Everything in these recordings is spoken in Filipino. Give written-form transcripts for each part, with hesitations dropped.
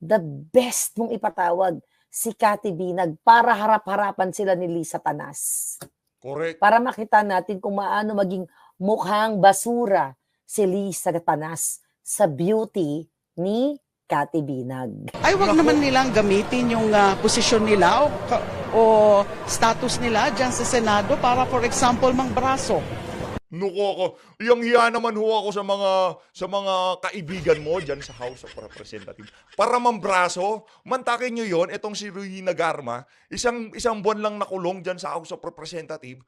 the best mong ipatawag si Cathy Binag para harap-harapan sila ni Lisa Tanas. Correct. Para makita natin kung maano maging mukhang basura si Lisa Tanas sa beauty ni Cathy Binag. Ay, wag naman nilang gamitin yung posisyon nila o status nila dyan sa Senado para, for example, mangbraso. Nuko ako. Iyang-iya naman ho ako sa mga kaibigan mo dyan sa House of Representatives. Para mambraso, mantakin nyo yon, itong si Ruhina Garma, isang buwan lang nakulong dyan sa House of Representatives.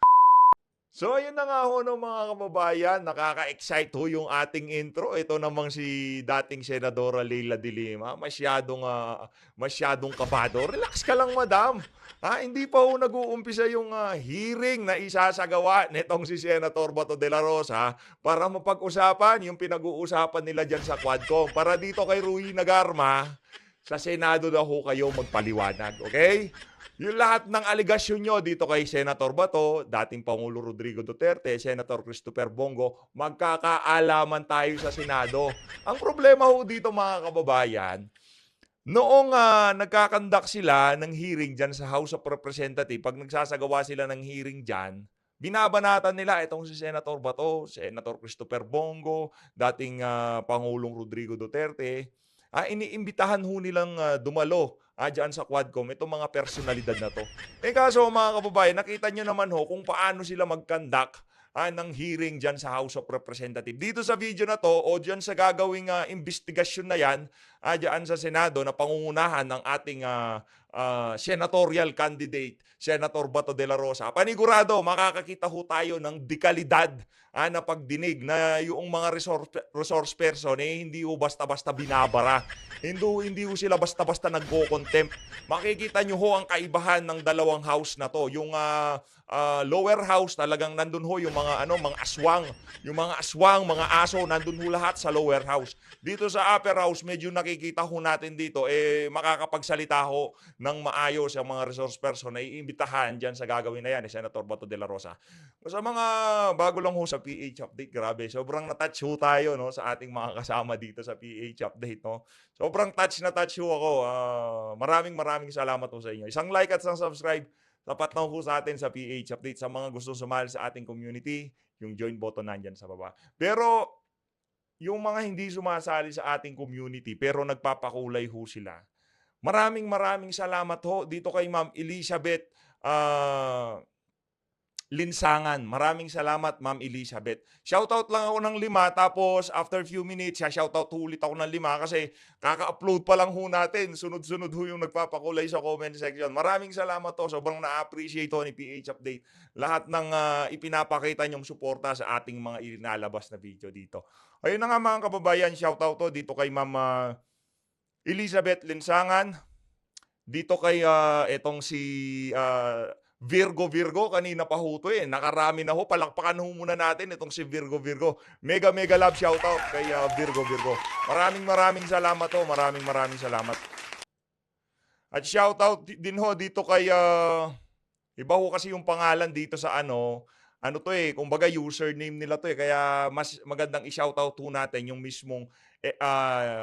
So, ayun na nga ho no, mga kababayan, nakaka-excite ho yung ating intro. Ito namang si dating Senadora Leila de Lima, masyadong kabado. Relax ka lang, madam. Hindi pa ho nag-uumpisa yung hearing na isasagawa nitong si Senator Bato de la Rosa para mapag-usapan yung pinag-uusapan nila dyan sa Quadcom. Para dito kay Ruhina Garma, sa Senado na ho kayo magpaliwanag, okay? Yung lahat ng aligasyon nyo dito kay Senator Bato, dating Pangulo Rodrigo Duterte, Senator Christopher Bongo, magkakaalaman tayo sa Senado. Ang problema ho dito, mga kababayan, noong nagkakandak sila ng hearing dyan sa House of Representatives, pag nagsasagawa sila ng hearing dyan, binabanatan nila itong si Senator Bato, Senator Christopher Bongo, dating Pangulong Rodrigo Duterte. Iniimbitahan ho nilang dumalo dyan sa Quadcom itong mga personalidad na to. Kaso mga kababayan, nakita nyo naman ho kung paano sila mag-conduct ng hearing dyan sa House of Representatives. Dito sa video na to o dyan sa gagawing investigasyon na yan dyan sa Senado na pangungunahan ng ating senatorial candidate, Senator Bato de la Rosa, panigurado makakakita ho tayo ng dekalidad na pagdinig na yung mga resource person hindi ho basta-basta binabara. Hindi ho sila basta-basta nagko-contempt. Makikita nyo ho ang kaibahan ng dalawang house na to. Yung lower house talagang nandun ho yung mga aswang. Yung mga aswang, mga aso, nandun ho lahat sa lower house. Dito sa upper house, medyo nakikita ho natin dito, makakapagsalita ho ng maayos ang mga resource person na iimbitahan dyan sa gagawin na yan ni Senator Bato de la Rosa. Sa mga bago lang ho sa PH Update, grabe, sobrang na-touch ho tayo no, sa ating mga kasama dito sa PH Update. No? Sobrang touch ho ako. Maraming salamat ho sa inyo. Isang like at isang subscribe, tapat na ho sa atin sa PH Update. Sa mga gustong sumali sa ating community, yung join button nandyan sa baba. Pero yung mga hindi sumasali sa ating community pero nagpapakulay ho sila, maraming salamat ho dito kay Ma'am Elizabeth Linsangan. Maraming salamat, Ma'am Elizabeth. Shoutout lang ako ng 5, tapos after few minutes, shoutout ulit ako ng 5 kasi kaka-upload pa lang ho natin. Sunod-sunod ho yung nagpapakulay sa comment section. Maraming salamat to. Sobrang na-appreciate ho ni PH Update. Lahat ng ipinapakita nyong suporta sa ating mga inalabas na video dito. Ayun na nga mga kababayan, shoutout to dito kay Ma'am Elizabeth Linsangan. Dito kay etong si Virgo, kanina pa ho to nakarami na ho, palakpakan ho muna natin itong si Virgo. Mega love shoutout kay Virgo. Maraming salamat ho, maraming salamat. At shoutout din ho dito kay iba ho kasi yung pangalan dito sa to kumbaga username nila to kaya mas magandang i-shoutout ho natin yung mismong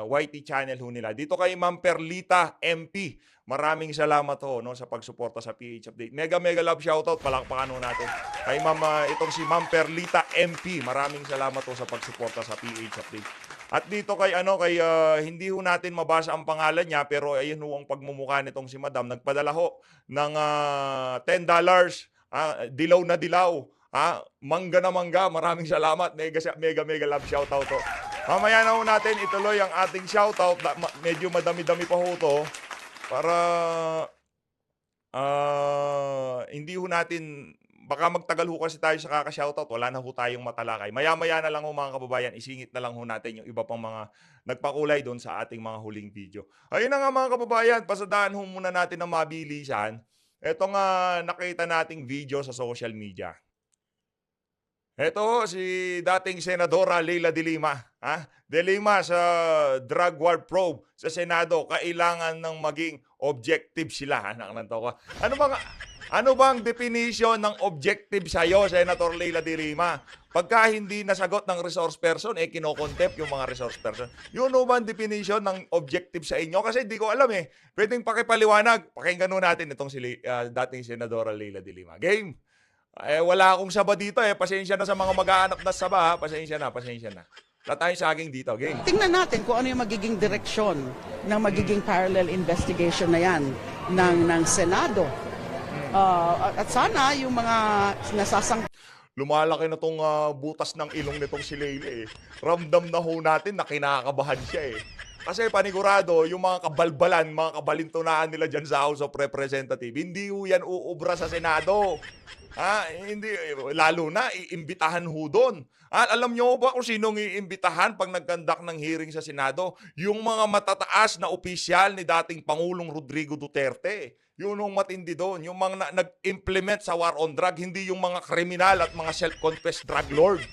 YT channel ho nila. Dito kay Ma'am Perlita MP, maraming salamat ho no, sa pagsuporta sa PH Update. Mega love shoutout, palakpakan ho natin. Kay itong si Ma'am Perlita MP, maraming salamat ho sa pagsuporta sa PH Update. At dito kay hindi ho natin mabasa ang pangalan niya pero ayun ho ang pagmumukha nitong si Madam. Nagpadala ho ng $10, dilaw na dilaw. Mangga na mangga, maraming salamat. Mega love shoutout to. Mamaya na ho natin ituloy ang ating shoutout. Medyo madami-dami pa ho to. Para hindi ho natin, baka magtagal ho kasi tayo sa kaka-shoutout. Wala na ho tayong matalakay. Maya-maya na lang ho mga kababayan, isingit na lang ho natin yung iba pang mga nagpakulay doon sa ating mga huling video. Ayun na nga mga kababayan, pasadaan ho muna natin ng mabilisan. Ito nga nakita nating video sa social media. Ito si dating Senadora Leila de Lima. De Lima sa drug war probe sa Senado, kailangan ng maging objective sila. Ano Ano bang definition ng objective sa'yo, Senator Leila de Lima? Pagka hindi nasagot ng resource person, kinokontempt yung mga resource person. Yun ho ba ang definition ng objective sa inyo? Kasi hindi ko alam eh. Pwedeng pakipaliwanag. Pakinggan nun natin itong dating Senadora Leila de Lima. Game. Wala akong saba dito eh. Pasensya na sa mga mag-aanap na saba ha. Pasensya na, pasensya na. Wala tayong saging dito. Game. Tingnan natin kung ano yung magiging direksyon ng magiging parallel investigation na yan ng Senado. At sana yung mga nasasang Lumalaki na tong butas ng ilong nitong si Leila eh. Ramdam na ho natin na kinakabahan siya eh. Kasi panigurado, yung mga kabalbalan, mga kabalintunaan nila dyan sa House of Representatives, hindi ho yan uubra sa Senado. Hindi, lalo na, iimbitahan ho doon. Alam nyo ba kung sinong iimbitahan pag nagkandak ng hearing sa Senado? Yung mga matataas na opisyal ni dating Pangulong Rodrigo Duterte. Yun ang matindi doon. Yung mga nag-implement sa war on drug, hindi yung mga kriminal at mga self-confessed drug lord.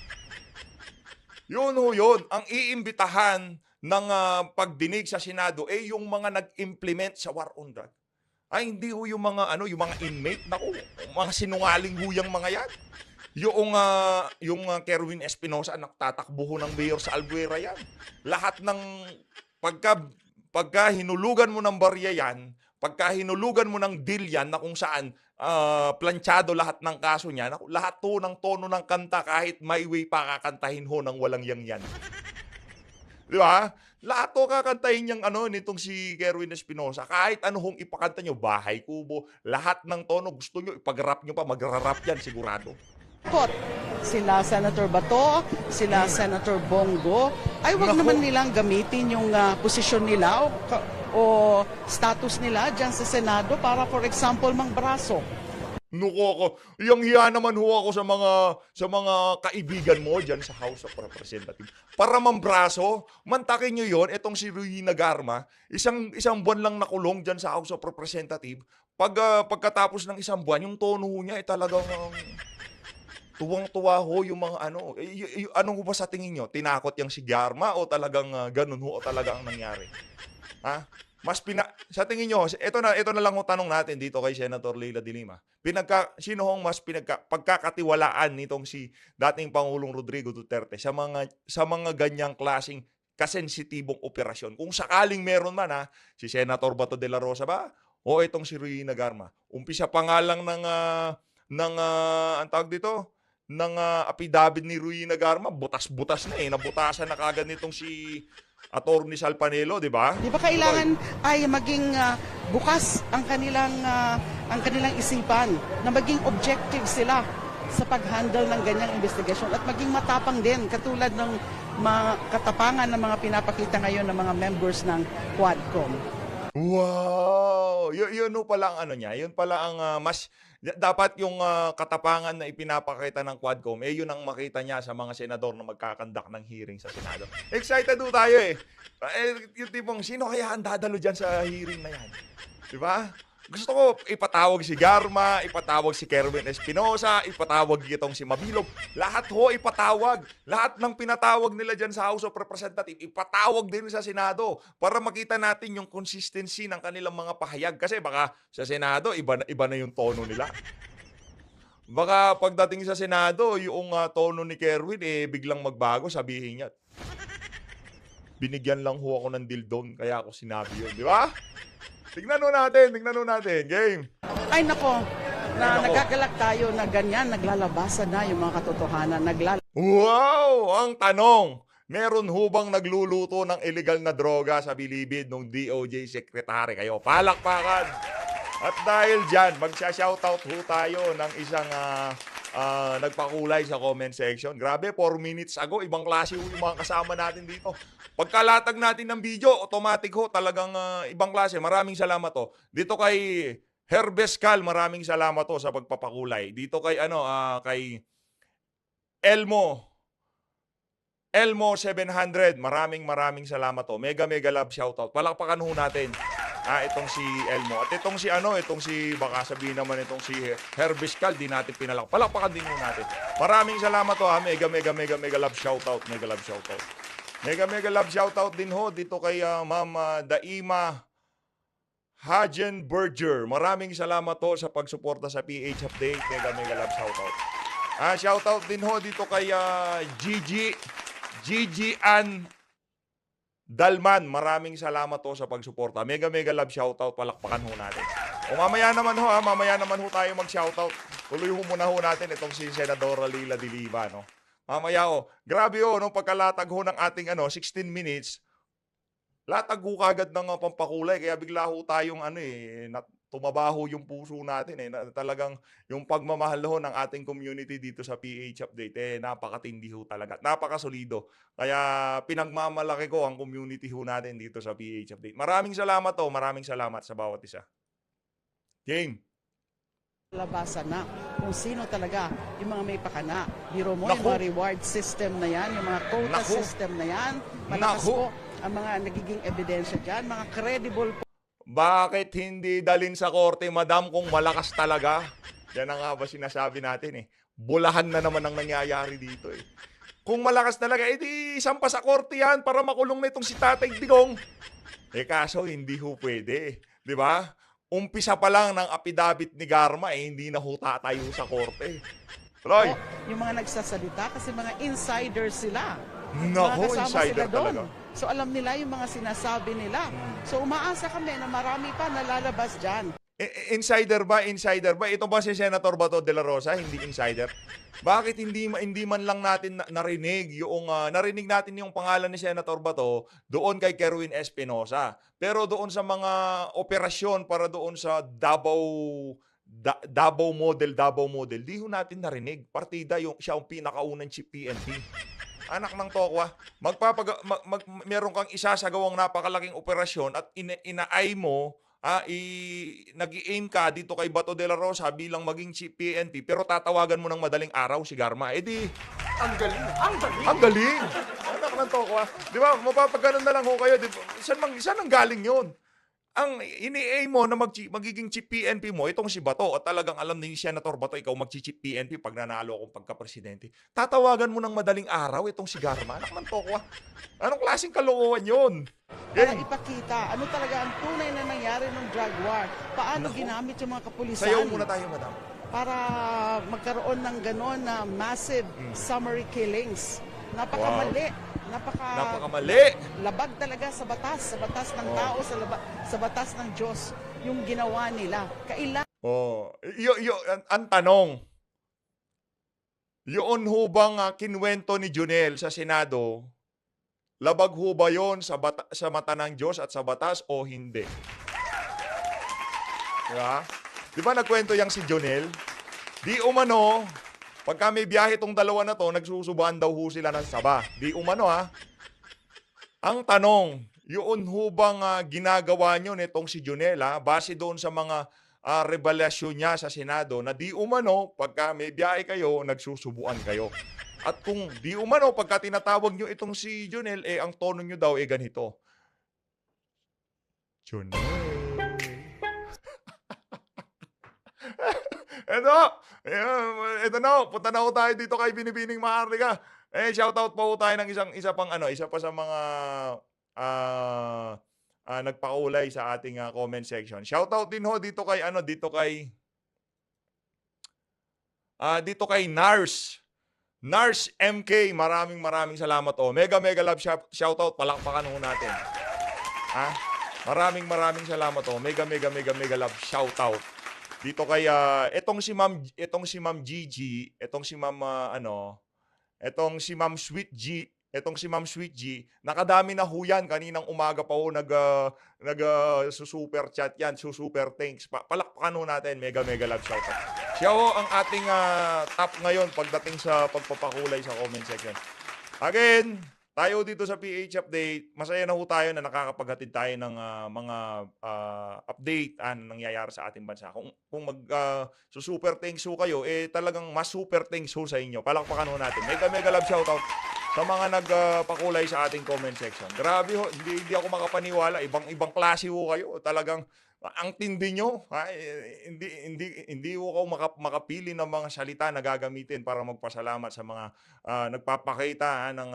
Yun ho yun. Ang iimbitahan ng pagdinig sa Senado yung mga nag-implement sa war on drug. Hindi ho yung mga yung mga inmate, naku, mga sinungaling ho yung mga yan. Yung Kerwin Espinosa nagtatakbo ho ng mayor sa Albuera yan. Lahat ng pagka hinulugan mo ng barya yan, pagka hinulugan mo ng deal yan na kung saan planchado lahat ng kaso niya, lahat to ng tono ng kanta kahit may way pa kakantahin ho ng walang yan. Di ba? Lahat to kakantahin niyang nitong si Kerwin Espinosa. Kahit ano hong ipakanta nyo, bahay kubo, lahat ng tono gusto nyo, ipag-rap nyo pa, magra-rap yan sigurado. Sila Senator Bato, sila Senator Bongo, ay wag naman nilang gamitin yung posisyon nila o status nila dyan sa Senado para for example mangbraso. Nuko, yung hiya naman ho ako sa mga kaibigan mo dyan sa House of Representatives. Para mambraso, mantakin nyo yon, etong si Ruina Garma, isang buwan lang nakulong dyan sa House of Representatives. Pagkatapos ng isang buwan, yung tono niya ay talagang tuwang-tuwa ho yung mga ano ho ba sa tingin nyo? Tinakot yung si Garma o talagang ganun ho o talaga ang nangyari? Sa tingin nyo, ito na lang ho tanong natin dito kay Senator Leila de Lima. Sino hong mas pagkakatiwalaan nitong si dating Pangulong Rodrigo Duterte sa mga ganyang klaseng kasensitibong operasyon? Kung sakaling meron man si Senator Bato de la Rosa ba? O itong si Ruina Garma? Umpisa pa nga lang ang tawag dito, ng affidavit ni Ruina Garma, butas-butas na nabutasan na kagad nitong si Attorney Salpanelo, di ba? Di ba kailangan ay maging bukas ang kanilang isipan, na maging objective sila sa pag-handle ng ganyang investigation at maging matapang din katulad ng mga katapangan ng mga pinapakita ngayon ng mga members ng Quadcom. Wow! Yun pala ang niya. Yun pala ang mas dapat yung katapangan na ipinapakita ng Quadcom, yun ang makita niya sa mga senador na magkakandak ng hearing sa Senado. Excited do tayo yung tipong, sino kaya ang dadalo dyan sa hearing na yan? Diba? Gusto ko ipatawag si Garma, ipatawag si Kerwin Espinosa, ipatawag itong si Mabilog. Lahat ho ipatawag. Lahat ng pinatawag nila dyan sa House of Representatives, ipatawag din sa Senado para makita natin yung consistency ng kanilang mga pahayag. Kasi baka sa Senado, iba na yung tono nila. Baka pagdating sa Senado, yung tono ni Kerwin, biglang magbago, sabihin niya, binigyan lang ho ako ng dildon, kaya ako sinabi yun. Di ba? Tignan natin. Game. Ay nako, nagagalak tayo na ganyan, naglalabasan na yung mga katotohanan. Wow! Ang tanong, meron hubang nagluluto ng illegal na droga sa bilibid ng DOJ Secretary? Kayo, palakpakan! At dahil dyan, magsha-shoutout ho tayo ng isang nagpakulay sa comment section. Grabe, 4 minutes ago, ibang klase yung mga kasama natin dito. Pagkalatag natin ng video, automatic ho, talagang ibang klase. Maraming salamat ho. Dito kay Herbescal, maraming salamat ho sa pagpapakulay. Dito kay kay Elmo 700, maraming salamat ho. Mega love shoutout. Palakpakan ho natin. Itong si Elmo. At itong si baka sabihin naman itong si Herbescal, di natin pinalak. Palakpakan din ho natin. Maraming salamat ho. Mega love shoutout. Mega love shoutout din ho dito kay Ma'am Daima Hajen Berger, maraming salamat to sa pagsuporta sa PH Update. Mega mega love shoutout. Shoutout din ho dito kay Gigi Ann Dalman. Maraming salamat to sa pagsuporta. Mega mega love shoutout. Palakpakan ho natin. O mamaya naman ho tayo mag-shoutout. Tuloy ho muna ho natin itong si Senadora Leila de Lima, no. Mamaya ho. Grabe ho, nung pagkalatag ho ng ating 16 minutes, latag ho kagad ng pampakulay, kaya bigla ho tayong tumabaho yung puso natin na talagang yung pagmamahal ho ng ating community dito sa PH Update napakatindi ho talaga, napakasolido. Kaya pinagmamalaki ko ang community ho natin dito sa PH Update. Maraming salamat maraming salamat sa bawat isa. Game. Labasan na kung sino talaga yung mga may pakana. Biro mo, Naku. yung mga reward system na yan, yung mga quota Naku. system na yan, malakas Naku. po ang mga nagiging ebidensya dyan, mga credible po. Bakit hindi dalin sa korte, madam, kung malakas talaga? Yan ang nga ba sinasabi natin Bulahan na naman ang nangyayari dito Kung malakas talaga, edi isampa sa korte yan para makulong na itong si Tatay Digong. Kaso hindi ho pwede. Di ba? Umpisa pa lang ng apidabit ni Garma, hindi na ho tatayo sa korte. Troy, Yung mga nagsasalita kasi mga insiders sila. Naku, Mga kasama insider sila doon. talaga. So alam nila yung mga sinasabi nila. So umaasa kami na marami pa nalalabas dyan. Insider ba? Ito ba si Senator Bato de la Rosa? Hindi insider. Bakit hindi man lang natin narinig narinig natin yung pangalan ni Senator Bato doon kay Kerwin Espinosa. Pero doon sa mga operasyon para doon sa Davao model, di ho natin narinig. Partida siya ang pinakaunang chief PNP. Anak ng tokwa, meron kang isasagawang napakalaking operasyon at ina-ay mo, nag-i-aim ka dito kay Bato de la Rosa bilang maging chief PNP, pero tatawagan mo ng madaling araw si Garma. Ang galing. Ang galing. Anak ng tokwa. Di ba, mapapaganon na lang ho kayo. Di ba? Saan ang galing yun? Ang ini-aim mo na magiging chief PNP mo, itong si Bato, at talagang alam ni Senator Bato, ikaw mag-chief PNP pag nanalo akong pagka-presidente. Tatawagan mo ng madaling araw itong si Garma. Anak ng tokwa. Anong klaseng kalokohan yun? Para ipakita ano talaga ang tunay na nangyari ng drug war. Paano ginamit yung mga kapulisan. Sayaw muna tayo, madam. Para magkaroon ng ganon na massive summary killings. Napakamali. Napakamali. Labag talaga sa batas ng tao, sa batas ng Diyos, yung ginawa nila. Ang tanong, yun ho bang kinwento ni Junel sa Senado, labag ho ba yun sa mata ng Diyos at sa batas o hindi? Diba? Di ba nagkwento yang si Junel? Di umano, pagka may biyahe tong dalawa na to, nagsusubuan daw ho sila ng saba. Di umano Ang tanong, yun ho bang ginagawa nyo nitong si Junel base doon sa mga revelasyon niya sa Senado na di umano, pagka may biyahe kayo, nagsusubuan kayo. At kung di umano, pagka tinatawag nyo itong si Junel, ang tono nyo daw ganito. Junel. Ito na, punta na ho tayo dito kay Binibining Maharlika. Shoutout po tayo ng isa pa sa mga nagpakulay sa ating comment section. Shoutout din ho dito kay Nars MK. Maraming salamat Mega love shoutout, palakpakan ho natin. Maraming salamat Mega love shoutout. Dito kay etong si Ma'am Gigi, etong si Ma'am Sweet G, nakadami na ho yan. Kaninang umaga pa ho super chat yan, super thanks. Palakpakan ho natin, mega love shoutout. Siya ho ang ating top ngayon pagdating sa pagpapakulay sa comment section. Again, tayo dito sa PH Update, masaya na ho tayo na nakakapaghatid tayo ng mga update nangyayari sa ating bansa. Kung super thanks ho kayo, talagang mas super thanks ho sa inyo. Palakpakan ho natin. Mega love shoutout sa mga nagpakulay sa ating comment section. Grabe ho, hindi ako makapaniwala. Ibang klase ho kayo. Talagang ang tindi nyo. Hindi ho ako makapili ng mga salita na gagamitin para magpasalamat sa mga nagpapakita ng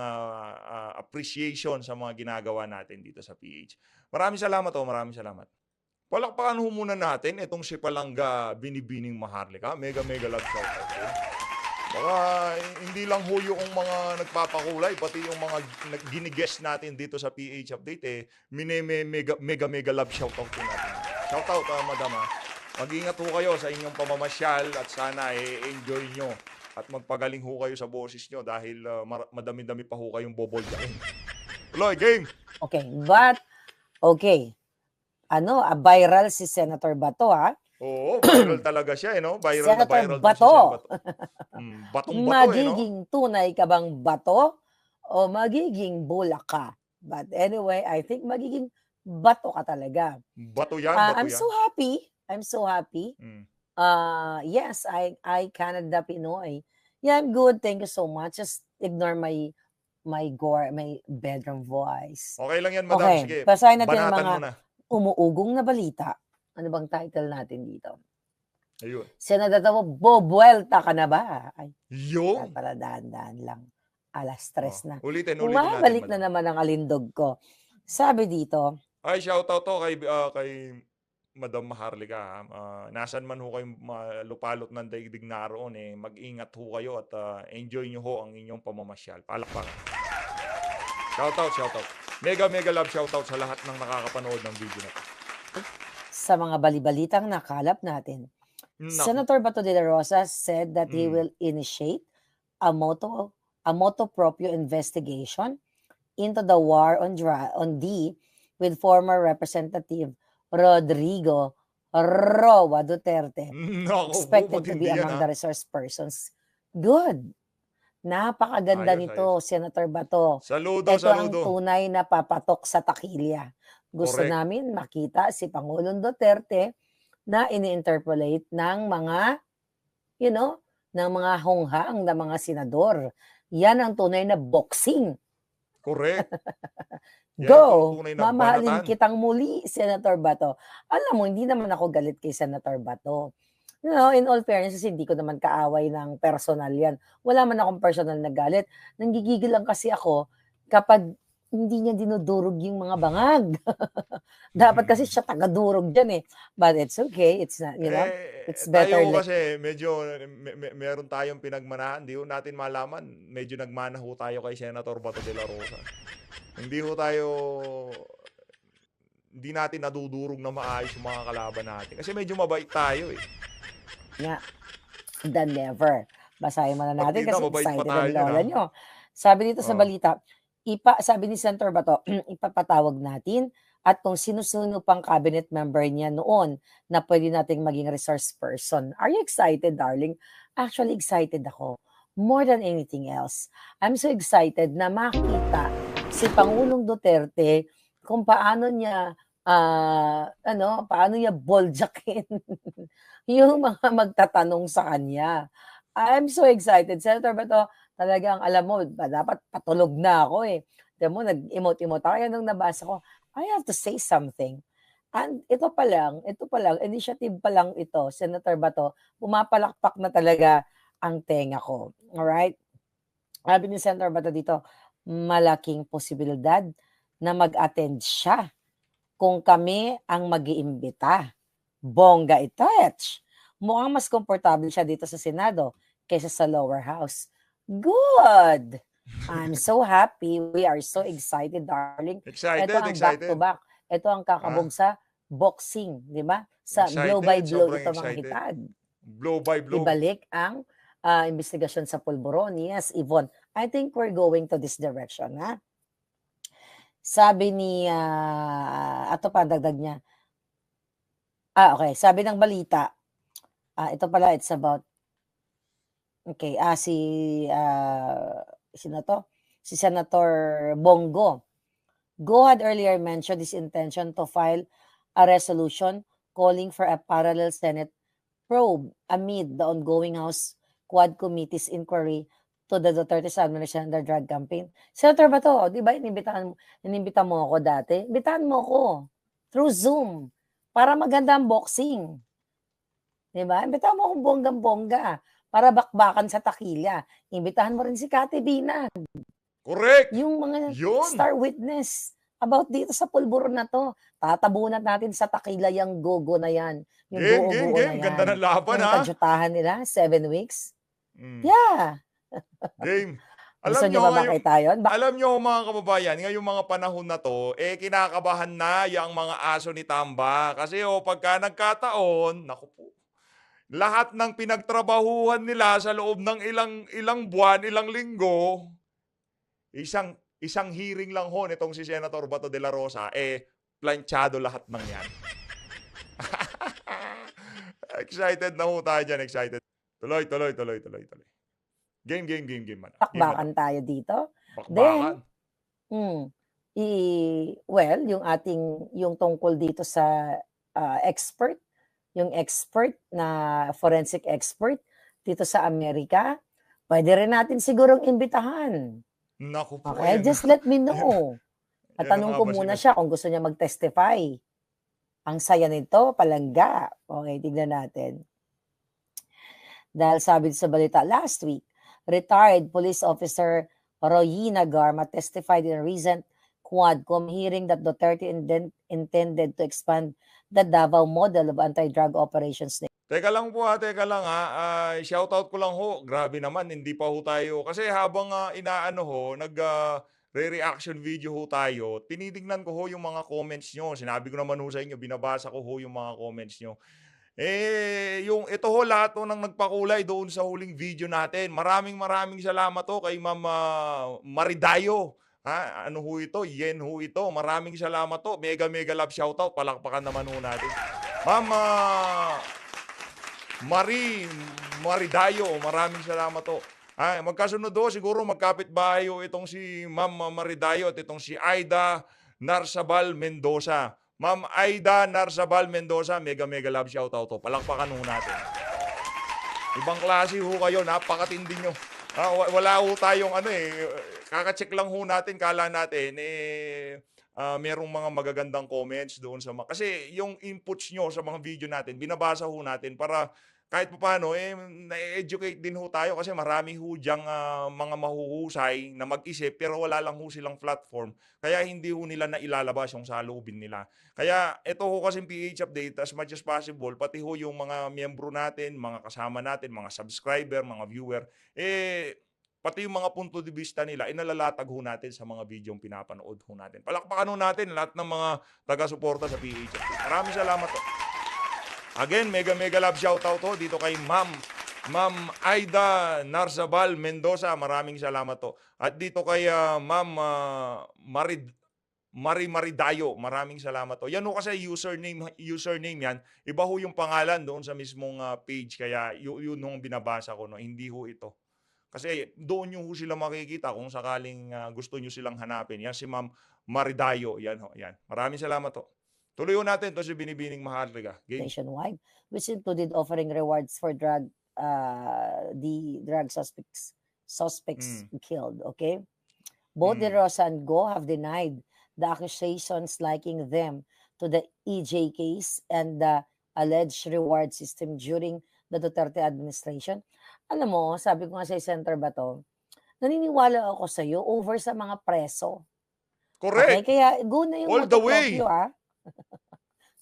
appreciation sa mga ginagawa natin dito sa PH. Maraming salamat. Palakpakan ho muna natin itong si Palangga Binibining Maharlika. Mega love shoutout po. Baka hindi lang ho yung mga nagpapakulay, pati yung mga ginigest natin dito sa PH Update, mega love shoutout po natin. Shoutout, madam. Mag-ingat ho kayo sa inyong pamamasyal at sana enjoy nyo at magpagaling ho kayo sa boses nyo dahil madami-dami pa ho kayong boboldakin. Tuloy, game! Okay, but, okay. Viral si Senator Bato, ha? Oo, viral talaga siya, no? Viral na Senator viral Bato. si Sen. Bato. Batong-bato, no? Magiging tunay ka bang bato o magiging bula ka? But anyway, I think magiging bato ka talaga. Bato yan, bato I'm yan. so happy. I'm so happy. Yes, I Canada Pinoy. Yeah, I'm good. Thank you so much. Just ignore my bedroom voice. Okay lang yan, madam. Okay, Sige, basahin natin ang banatan mga mo na. umuugong na balita. Ano bang title natin dito? Ayun. Senator Bobuelta ka na ba? Ay, Yung. para dahan-dahan lang. Alas 3 na. Ulitin Bumabalik natin. na naman ang alindog ko. Sabi dito, Ay, shoutout to kay Madam Maharlika. Nasan man ho kayong lupalot ng daigdig naroon, mag-ingat ho kayo at enjoy nyo ho ang inyong pamamasyal. Palakpakan. Shoutout. Mega love shoutout sa lahat ng nakakapanood ng video na ito. sa mga balibalitang nakalap natin, Senator Bato de la Rosa said that he will initiate a motu proprio investigation into the war on D with former Representative Rodrigo Roa Duterte, expected to be among the resource persons. Good. Napakaganda Ayos, nito, Senator Bato. Saludo. Ito ang tunay na papatok sa takilya. Gusto Correct. namin makita si Pangulong Duterte na ini-interpolate ng mga, ng mga honghang na mga senador. Yan ang tunay na boxing. Correct. Go! Tunay na Mamahalin banatan. kitang muli, Senator Bato. Alam mo, hindi naman ako galit kay Senator Bato. In all fairness, hindi ko naman kaaway ng personal yan. Wala man akong personal na galit. Nanggigigil lang kasi ako kapag hindi niya dinudurog yung mga bangag. Dapat kasi siya tagadurog dyan But it's okay. It's not, it's better. Tayo kasi medyo meron tayong pinagmanahan. Hindi ho natin malaman. Medyo nagmana ho tayo kay Senator Bato de la Rosa. Hindi natin nadudurog na maayos yung mga kalaban natin. Kasi medyo mabait tayo Than never. Basahin mo na natin kasi mabait pa excited tayo ang lola nyo. Sabi dito sa balita, sabi ni Senator Bato, ipapatawag natin at kung sino-sino pang cabinet member niya noon na pwede nating maging resource person. Are you excited, darling? Actually, excited ako. More than anything else. I'm so excited na makita si Pangulong Duterte kung paano niya boldjakin yung mga magtatanong sa kanya. I'm so excited. Senator Bato, talagang alam mo, dapat patulog na ako Alam mo, nag-emote-emote ako. Kaya nung nabasa ko, I have to say something. And ito pa lang, initiative pa lang ito, Senator Bato, pumapalakpak na talaga ang tenga ko. Alright? Sabi ni Senator Bato dito, malaking posibilidad na mag-attend siya kung kami ang mag-iimbita. Bongga itouch. Mukhang mas komportable siya dito sa Senado kaysa sa lower house. Good! I'm so happy. We are so excited, darling. Excited. Ito ang back-to-back. Ito ang kakabog sa boxing, di ba? Sa blow by blow ito mga hitad. Blow by blow. Ibalik ang investigasyon sa Pulburon. Yes, Yvonne. I think we're going to this direction, ha? Sabi ni, ato pa, dagdag niya. Okay. Sabi ng balita, ito pala, it's about, okay, sino to? Si Senator Bongo. Go had earlier mentioned his intention to file a resolution calling for a parallel Senate probe amid the ongoing House Quad Committee's inquiry to the Duterte's administration and the drug campaign. Senator Bato, di ba inimbita mo ako dati? Imbitahan mo ako through Zoom para maganda ang boxing. Di ba? Imbitahan mo akong bonggang-bongga para bakbakan sa takilya. Imbitahan mo rin si Kati Binag. Correct. Yung mga Yun. star witness about dito sa pulburo na 'to. Tatabunan natin sa takila yang gogo na yan, yung Game, game, goo-goo na game. Ganda yan. ng laban, Yung ha? kadyutahan nila, 7 weeks. Mm. Yeah. Game. Gusto Alam niyo nyo, ba makita yun? alam nyo mga kababayan, ngayong mga panahon na to, kinakabahan na yung mga aso ni Tamba. Kasi pagka nagkataon, naku po, lahat ng pinagtrabahuhan nila sa loob ng ilang buwan, ilang linggo, isang hearing lang ho nitong si Senator Bato de la Rosa, planchado lahat ng yan. Excited na ho tayo dyan, excited. Tuloy. Game, man. Bakbakan tayo dito. Bakbakan. Well, yung tungkol dito sa expert, yung expert na forensic expert dito sa Amerika, pwede rin natin sigurong imbitahan. Naku po. Okay, just let me know. At tanong ko muna siya kung gusto niya mag-testify. Ang saya nito, palangga. Okay, tignan natin. Dahil sabi sa balita last week, retired police officer Royina Garma testified in a recent Quadcom hearing that Duterte intended to expand the Davao model of anti-drug operations. Teka lang po teka lang shoutout ko lang ho. Grabe naman, hindi pa ho tayo. Kasi habang re-reaction video ho tayo, tinitingnan ko ho yung mga comments nyo. Sinabi ko naman ho sa inyo, binabasa ko ho yung mga comments nyo. Yung ito ho lahat ho nang nagpakulay doon sa huling video natin. Maraming salamat ho kay Ma'am Maridayo. Ano ho ito? Yen ho ito. Maraming salamat ho. Mega love shoutout. Palakpakan naman ho natin. Ma'am Maridayo, maraming salamat ho. Magkasunod ho, siguro magkapit-bahay ho itong si Ma'am Maridayo at itong si Aida Narsabal Mendoza. Ma'am Aida Narsabal Mendoza, mega love shoutout ho. Palakpakan ho natin. Ibang klase ho kayo, napakatindi nyo. Wala ho tayong kaka-check lang ho natin, kala natin, merong mga magagandang comments doon sa mga, kasi yung inputs nyo sa mga video natin, binabasa ho natin para kahit paano, na-educate din ho tayo kasi marami ho diyang mga mahuhusay na mag-isip pero wala lang ho silang platform. Kaya hindi ho nila nailalabas yung saloobin nila. Kaya ito ho kasing PH Update, as much as possible, pati ho yung mga miyembro natin, mga kasama natin, mga subscriber, mga viewer, pati yung mga punto de vista nila, inalalatag ho natin sa mga video yung pinapanood ho natin. Palakpakan ho natin lahat ng mga taga-suporta sa PH Update. Maraming salamat ho. Again, mega love shoutout ho dito kay Ma'am Aida Narzabal Mendoza. Maraming salamat ho. At dito kay Ma'am Maridayo. Maraming salamat ho. Yan ho kasi username yan. Iba ho yung pangalan doon sa mismong page. Kaya yun yung binabasa ko. No? Hindi ho ito. Kasi doon nyo ho sila makikita kung sakaling gusto nyo silang hanapin. Yan si Ma'am Maridayo. Yan ho. Yan. Maraming salamat ho. Tuloy natin to si Binibining Maharlika. Nationwide, which included offering rewards for the drug suspects killed. Okay, both De Rosa and Go have denied the accusations linking them to the EJ case and the alleged reward system during the Duterte administration. Alam mo, sabi ko nga sa Senator Bato, naniniwala ako sa iyo over sa mga preso. Correct. Okay, kaya go na yung all the way.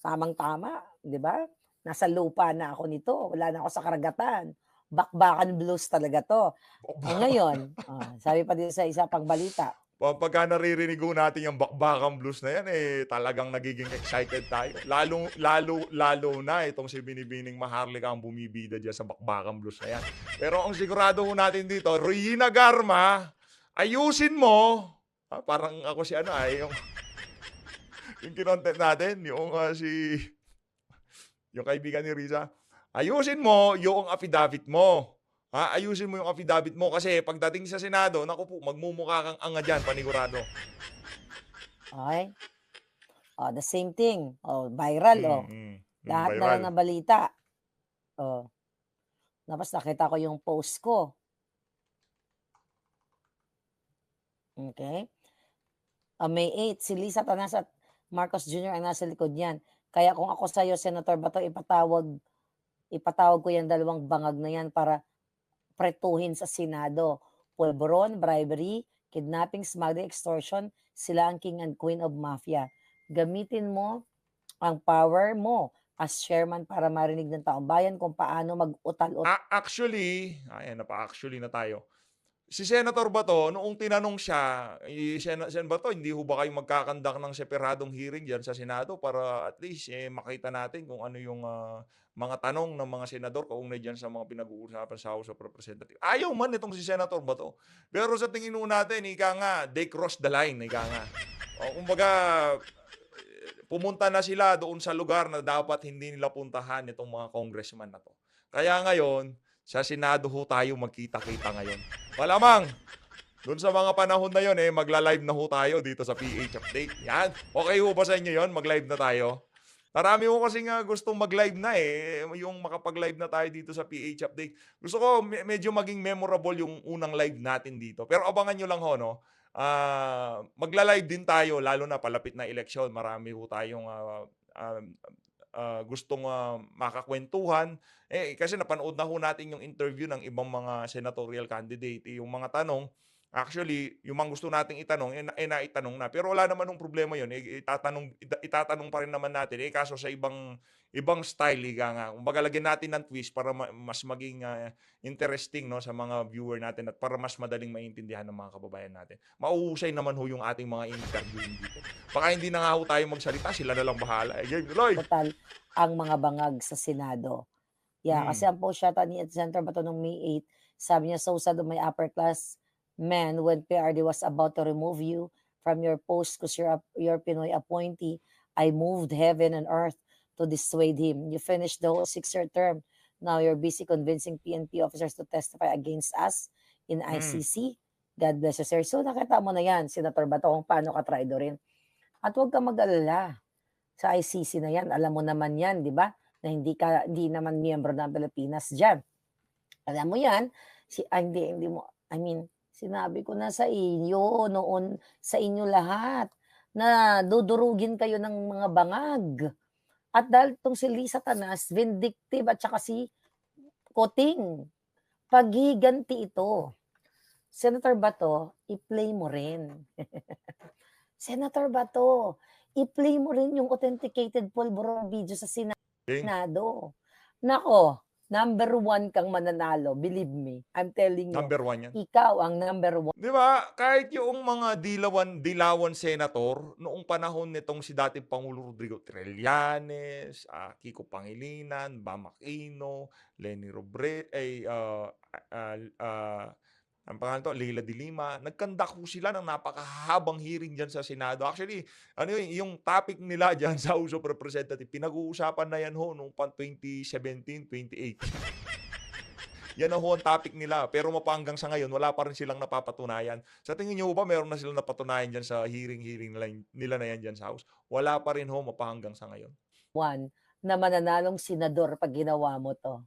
Tamang-tama, di ba? Nasa lupa na ako nito. Wala na ako sa karagatan. Bakbakan blues talaga to. Ngayon, sabi pa din sa isa pang balita. Pagka naririnig natin yung bakbakan blues na yan, talagang nagiging excited tayo. Lalo na itong si Binibining Maharlika ang bumibida dyan sa bakbakan blues na yan. Pero ang sigurado ho natin dito, Royina Garma, ayusin mo. Parang ako si yung kinontent natin, yung yung kaibigan ni Riza, ayusin mo yung affidavit mo. Ayusin mo yung affidavit mo kasi pagdating sa Senado, naku po, magmumukha kang anga dyan, panigurado. Okay. The same thing. Viral. Lahat viral. Na lang ng balita. Tapos nakita ko yung post ko. Okay. May 8, si Lisa Tanas at Marcos Jr. ang nasa likod niyan. Kaya kung ako sa'yo, Senator Bato, ipatawag ko yung dalawang bangag na yan para pretuhin sa Senado. Pulburon, bribery, kidnapping, smuggling, extortion, sila ang king and queen of mafia. Gamitin mo ang power mo as chairman para marinig ng taong bayan kung paano mag-utal-utal. Actually, ayan, napa-actually na tayo. Si Senator Bato, noong tinanong siya, Sen Bato, hindi ho ba kayo magkakandak ng separadong hearing dyan sa Senado para at least makita natin kung ano yung mga tanong ng mga senador kaugnay dyan sa mga pinag-uusapan sa House of Representatives. Ayaw man itong si Senator Bato. Pero sa tingin ho natin, ika nga, they crossed the line, ika nga. O, kumbaga, pumunta na sila doon sa lugar na dapat hindi nila puntahan itong mga congressman na to. Kaya ngayon, sa Senado ho tayo magkita-kita ngayon. Malamang, doon sa mga panahon na yon magla-live na ho tayo dito sa PH Update. Yan. Okay ho ba sa inyo yon? Mag-live na tayo. Marami ho kasi nga gustong mag-live na yung makapag-live na tayo dito sa PH Update. Gusto ko medyo maging memorable yung unang live natin dito. Pero abangan nyo lang ho, no? Magla-live din tayo, lalo na palapit na eleksyon. Marami ho tayong gustong makakwentuhan. Kasi napanood na ho natin yung interview ng ibang mga senatorial candidate. Yung mga tanong, actually, yung mga gusto nating itanong, naitanong na. Pero wala naman ng problema yun. Itatanong pa rin naman natin. Kaso sa ibang style, nga. Kumbaga, lagyan natin ng twist para mas maging interesting, no, sa mga viewer natin at para mas madaling maintindihan ng mga kababayan natin. Mauhusay naman ho yung ating mga interview dito. Baka hindi na nga ho tayo magsalita, sila na lang bahala. Game, Lloyd! Total ang mga bangag sa Senado. Yeah, kasi ang post yata ni Senator Bato noong May 8, sabi niya, so sad of my upper class man when PRD was about to remove you from your post because you're Pinoy appointee. I moved heaven and earth to dissuade him. You finished the whole 6-year term. Now you're busy convincing PNP officers to testify against us in ICC. God bless you, sir. So nakita mo na yan, Senator Bato, kung paano ka traido rin. At huwag ka mag-alala sa ICC na yan. Alam mo naman yan, di ba? Na hindi naman miyembro ng Pilipinas dyan. Alam mo yan, sinabi ko na sa inyo noon, sa inyo lahat, na dudurugin kayo ng mga bangag. At dahil itong si Lisa Tanas, vindictive, at saka si Koting, paghiganti ito. Senator Bato, i-play mo rin. Senator Bato, i-play mo rin yung authenticated pulburon video sa Senado. Nako, number 1 kang mananalo. Believe me. I'm telling you. Number 1 yan. Ikaw ang number 1. Di ba? Kahit yung mga dilawan senator, noong panahon nitong si dating Pangulo Rodrigo Trillanes, Kiko Pangilinan, Bam Aquino, Leni Robredo, ang pangalan to, Leila de Lima, nagkandak ho sila ng napakahabang hearing dyan sa Senado. Actually, yung topic nila dyan sa House of Representatives, pinag-uusapan na yan ho noong 2017, 2018. Yan na ho ang topic nila. Pero mapanggang sa ngayon, wala pa rin silang napapatunayan. Sa tingin nyo ba, meron na silang napatunayan dyan sa hearing nila na yan dyan sa House? Wala pa rin ho, mapanggang sa ngayon. One, na mananalong senador pag ginawa mo to.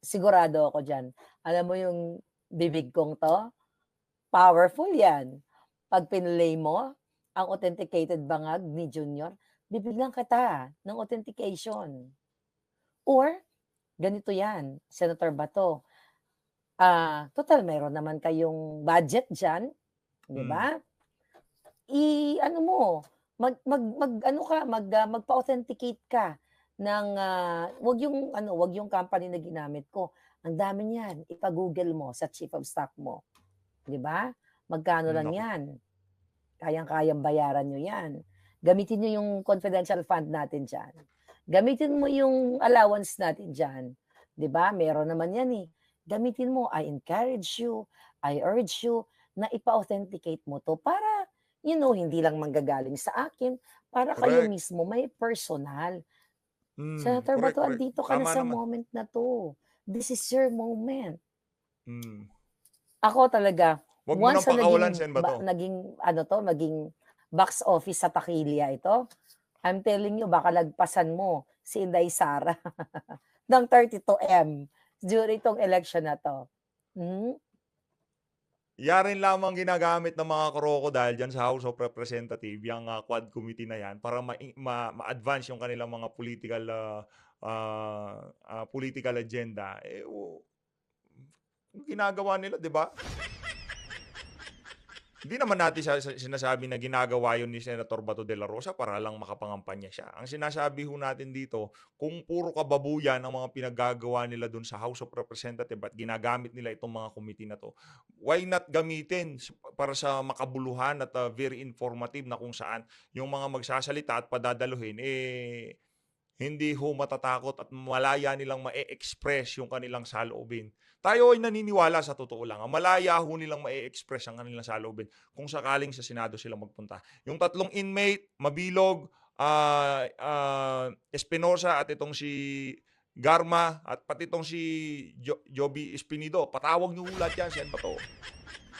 Sigurado ako dyan. Alam mo yung bibig kong to? Powerful yan. Pag pinlay mo ang authenticated bangag ni Junior, bibigyan kita ng authentication. Or, ganito yan, Senator Bato. Total, mayroon naman kayong budget dyan. Di ba? Magpa-authenticate ka ng, wag yung company na ginamit ko. Ang dami niyan, ipa-google mo sa chief of staff mo. Di ba? Magkano lang yan? Kayang-kayang bayaran nyo yan. Gamitin nyo yung confidential fund natin dyan. Gamitin mo yung allowance natin dyan. Di ba? Meron naman yan eh. Gamitin mo, I encourage you, I urge you na ipa-authenticate mo to para, hindi lang manggagaling sa akin, para kayo mismo may personal. Senator Bato, andito ka na sa moment na to. This is your moment. Ako talaga, Wag mo nang pakawalan, Sen Bato. naging box office sa Takilya ito. I'm telling you, baka lagpasan mo si Inday Sara ng 32M during itong election na to. Yarin lamang ginagamit ng mga crocodile dyan sa House of Representatives, yung quad committee na yan, para ma-advance yung kanilang mga political agenda. Ginagawa nila, di ba? Hindi naman natin sinasabi na ginagawa yun ni Senator Bato de la Rosa para lang makapangampanya siya. Ang sinasabi ho natin dito, kung puro kababuyan ang mga pinaggagawa nila dun sa House of Representatives at ginagamit nila itong mga committee na to, why not gamitin para sa makabuluhan at very informative na kung saan yung mga magsasalita at padadaluhin, hindi ho matatakot at malaya nilang ma-express yung kanilang saloobin. Tayo ay naniniwala sa totoo lang, malaya ho nilang ma-express ang kanilang saloobin kung sakaling sa Senado sila magpunta. Yung tatlong inmate, Mabilog, Espinosa at itong si Garma at pati itong si Joby Espinido, patawag niyo ho lahat yan, Sen. Bato.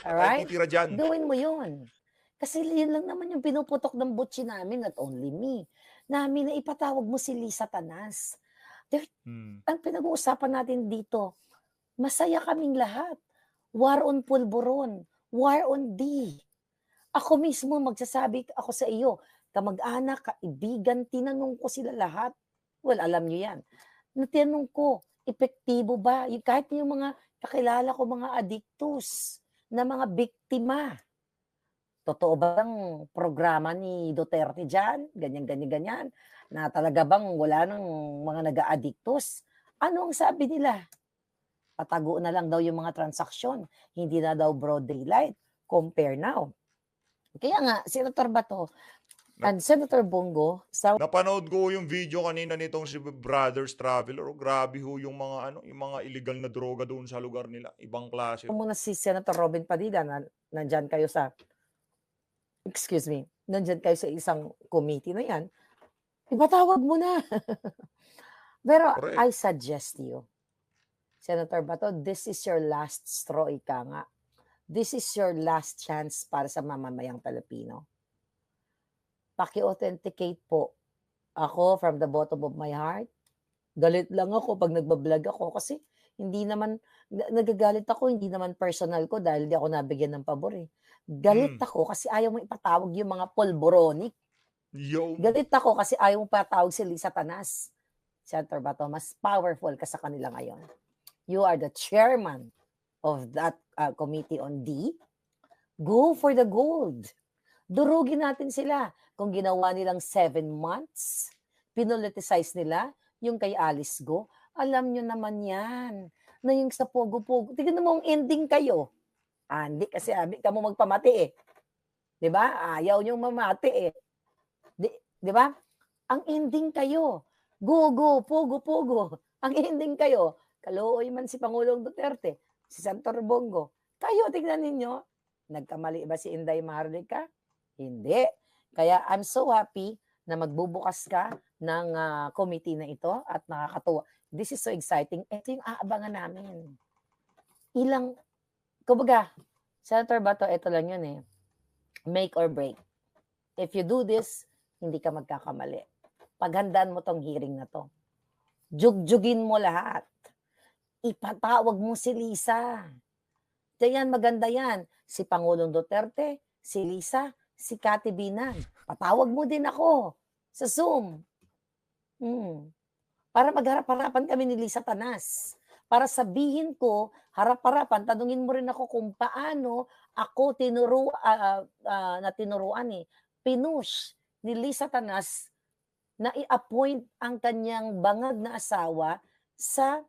At ay Alright? titira dyan. Gawin mo yun. Kasi yun lang naman yung pinuputok ng butsi namin, not only me, namin na ipatawag mo si Lisa Tanas. Ang pinag-uusapan natin dito, masaya kaming lahat. War on Pulburon, war on D. Ako mismo magsasabi ako sa iyo, kamag-anak, kaibigan, tinanong ko sila lahat. Well, alam niyo yan. Natinanong ko, epektibo ba? Kahit yung mga kakilala ko, mga addictus, na mga biktima. Totoo bang programa ni Duterte dyan? Ganyan, ganyan, ganyan. Na talaga bang wala nang mga nag-addictus? Ano ang sabi nila? Patago na lang daw yung mga transaksyon. Hindi na daw broad daylight. Compare now. Kaya nga, Senator Bato and Senator Bongo, sa Napanood ko yung video kanina nitong si Brothers Traveler. Grabe ho yung mga yung mga illegal na droga doon sa lugar nila. Ibang klase. muna si Senator Robin Padilla na nandyan kayo sa nandyan kayo sa isang committee na yan, ipatawag mo na. Pero Correct. I suggest you, Senator Bato, this is your last straw, ika nga. This is your last chance para sa mamamayang Pilipino. Paki-authenticate po. Ako, from the bottom of my heart, galit lang ako pag nagbablog ako kasi hindi naman, nagagalit ako, hindi naman personal ko dahil di ako nabigyan ng pabor eh. Galit ako kasi ayaw mo ipatawag yung mga polboronic. Yo. Galit ako kasi ayaw mo patawag si Lisa Tanas. Senator Bato, mas powerful ka sa kanila ngayon. You are the chairman of that committee on D. Go for the gold. Durugin natin sila. Kung ginawa nilang 7 months, pinoliticize nila yung kay Alice Go, alam nyo naman yan, na yung sa Pogo-Pogo. Tignan mo ang ending kayo. Hindi kasi abi ka mo magpamati eh. 'Di ba? Ayaw niyong mamati eh. 'Di ba? Ang ending kayo, go Pogo-Pogo. Ang ending kayo, kaluoy man si Pangulong Duterte, si Senator Bongo. Kayo tingnan ninyo, nagkamali ba si Inday Maharlika? Hindi. Kaya I'm so happy na magbubukas ka ng committee na ito at nakakatuwa. This is so exciting. Ito yung aabangan namin. Kumbaga, Senator Bato, ito lang yun eh. Make or break. If you do this, hindi ka magkakamali. Paghandaan mo tong hearing na to. Jugjugin mo lahat. Ipatawag mo si Lisa. Diyan, maganda yan. Si Pangulong Duterte, si Lisa, si Cathy Binan. Patawag mo din ako sa Zoom. Para magharap-harapan kami ni Lisa Tanas. Para sabihin ko, harap-harapan, tanungin mo rin ako kung paano ako pinush ni Lisa Tanas na i-appoint ang kanyang bangag na asawa sa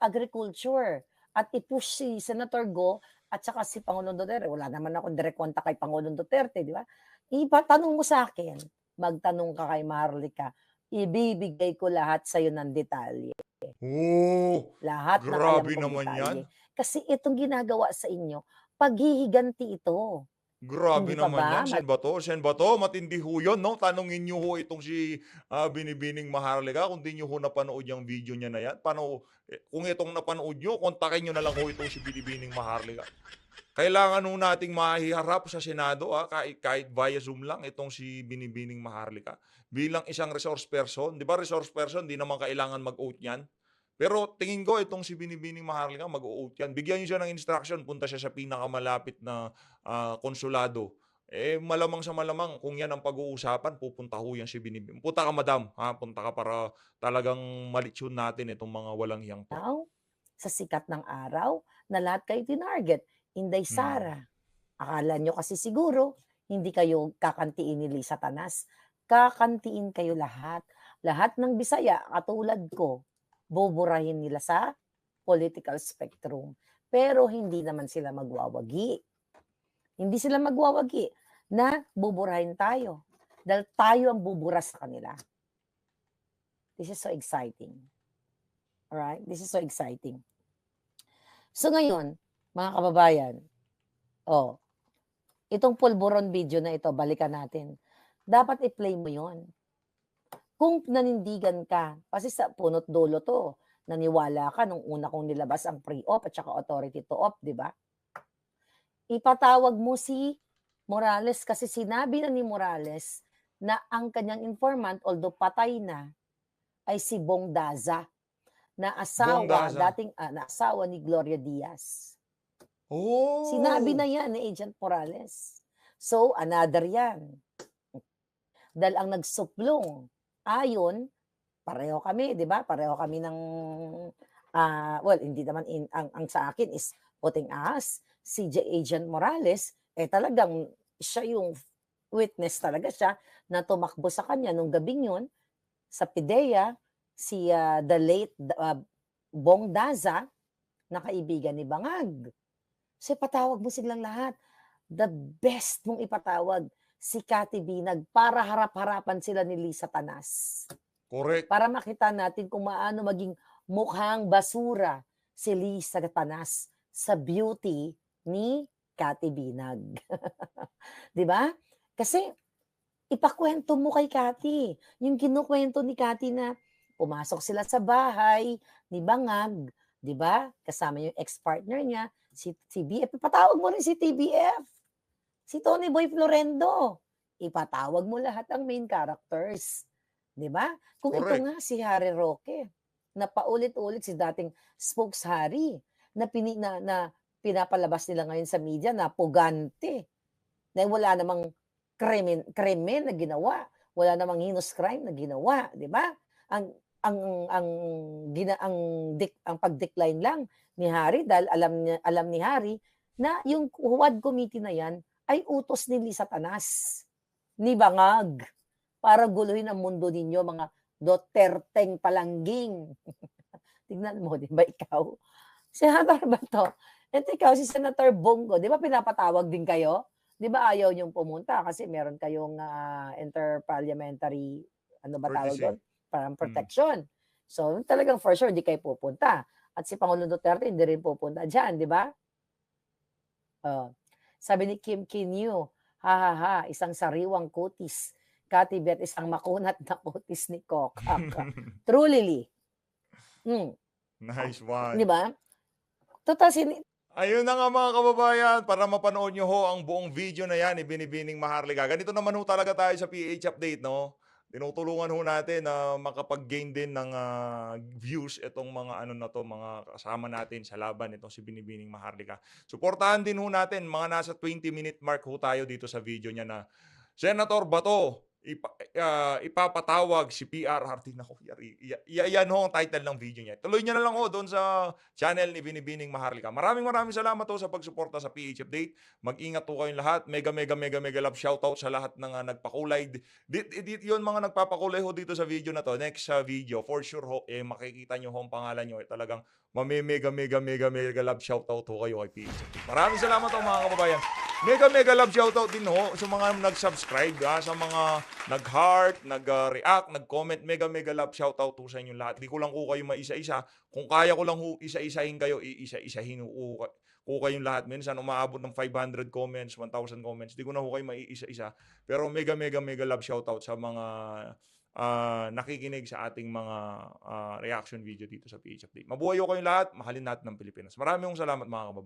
agriculture at i-push si Senator Go at saka si Pangulong Duterte. Wala naman ako direct contact kay Pangulong Duterte, di ba? Ipatanong mo sa akin, magtanong ka kay Maharlika, ibibigay ko lahat sa iyo ng detalye. Lahat na alam Grabe kong naman detalye. yan. Kasi itong ginagawa sa inyo, paghihiganti ito. Grabe Hindi pa naman ba? yan, Sen Bato. Sen Bato, matindi ho yun, no? Tanungin niyo ho itong si Binibining Maharlika kung di niyo ho napanood yung video niya na yan. Kung itong napanood niyo, kontakin niyo na lang ho itong si Binibining Maharlika. Kailangan ho nating mahiharap sa Senado, kahit via Zoom lang, itong si Binibining Maharlika. Bilang isang resource person, di ba resource person, di naman kailangan mag-oath yan. Pero tingin ko itong si Binibining Maharlika mag-o-oath yan. Bigyan niyo siya ng instruction, punta siya sa pinakamalapit na konsulado. Malamang sa malamang, kung yan ang pag-uusapan, pupunta ho yan si Binibining. Punta ka, madam. Punta ka para talagang malitsyon natin itong mga walang hiyang to. Sa sikat ng araw na lahat kayo tinarget. Inday Sara, Akala nyo kasi siguro, hindi kayo kakantiin ni Lisa Tanas. Kakantiin kayo lahat. Lahat ng Bisaya, katulad ko, buburahin nila sa political spectrum. Pero hindi naman sila magwawagi. Hindi sila magwawagi na buburahin tayo. Dahil tayo ang bubura sa kanila. This is so exciting. Alright? This is so exciting. So ngayon, mga kababayan, itong pulburon video na ito, balikan natin. Dapat i-play mo yon. Kung nanindigan ka, kasi sa punot dulo to, naniwala ka nung una kong nilabas ang pre-op at saka authority to op, di ba? Ipatawag mo si Morales kasi sinabi na ni Morales na ang kanyang informant, although patay na, ay si Bong Daza, na asawa, dating na asawa ni Gloria Diaz. Oh! Sinabi na yan ni Agent Morales. So, another yan. Dahil ang nagsuplong, ayon, pareho kami, di ba? Pareho kami ng, well, hindi naman, ang sa akin is puting ahas. Si Agent Morales, talagang siya yung witness talaga siya na tumakbo sa kanya nung gabing yun sa PIDEA, si the late Bong Daza, na kaibigan ni Bangag. So ipatawag mo silang lahat. The best mong ipatawag si Cathy Binag para harap-harapan sila ni Lisa Tanas. Correct. Para makita natin kung maano maging mukhang basura si Lisa Tanas sa beauty ni Cathy Binag. 'Di ba? Kasi ipakwento mo kay Cathy. Yung kinukwento ni Cathy na pumasok sila sa bahay ni Bangag, 'di ba? Kasama yung ex-partner niya, si TBF. Ipatawag mo rin si TBF. Si Tony Boy Florendo. Ipatawag mo lahat ang main characters. 'Di ba? Kung ito Correct. nga si Harry Roque, na paulit-ulit si dating spokes Harry, na pinapalabas nila ngayon sa media na pugante, na wala namang krimen na ginawa, wala namang heinous crime na ginawa, 'di ba? Ang pag-decline lang ni Harry dahil alam ni Harry na yung Huwad Committee na yan ay utos ni Lisa Tanas, ni Bangag, para guluhin ang mundo ninyo, mga Duterteng palangging. Tignan mo, di ba ikaw? Senator ba to? At ikaw, si Senator Bongo, di ba pinapatawag din kayo? Di ba ayaw niyong pumunta kasi meron kayong interparliamentary, ano ba tawag doon? Parang protection. So, talagang for sure, di kayo pupunta. At si Pangulong Duterte, hindi rin pupunta dyan, di ba? Sabi ni Kim Kinyu, ha, isang sariwang kutis. Cathy Bet, isang makunat na kutis ni Kokak. Truly. Nice one. Di ba? Total, Ayun na nga mga kababayan, para mapanood nyo ho ang buong video na yan, Binibining Maharlika. Ganito naman ho talaga tayo sa PH Update, no? Tinutulungan ho natin na makapag-gain din ng views itong mga mga kasama natin sa laban, itong si Binibining Maharlika. Suportahan din ho natin, mga nasa 20-minute mark ho tayo dito sa video niya na Senator Bato, ipapatawag si PRRT. Naku, yan ho ang title ng video niya. Tuloy niya na lang ho doon sa channel ni Binibining Maharlika. Maraming salamat ho sa pagsuporta sa PH Update. Mag-ingat ho kayong lahat. Mega love shoutout sa lahat ng nagpakulay. Yun mga nagpapakulay ho dito sa video na to. Next video, for sure ho, makikita nyo ho ang pangalan nyo. Talagang mega love shoutout ho kayo kay PH Update. Maraming salamat ho mga kababayan. Mega love shoutout din ho sa mga nag-subscribe, sa mga nag-heart, nag-react, nag-comment. Mega love shoutout ho sa inyo lahat. Di ko lang ho kayo maisa-isa. Kung kaya ko lang ho isa-isahin kayo, iisa-isahin ho kayong lahat. Minsan umaabot ng 500 comments, 1,000 comments. Di ko na ho kayo maiisa-isa. Pero mega love shoutout sa mga nakikinig sa ating mga reaction video dito sa PH Update. Mabuhay ho kayong lahat. Mahalin natin ng Pilipinas. Maraming salamat mga kababayan.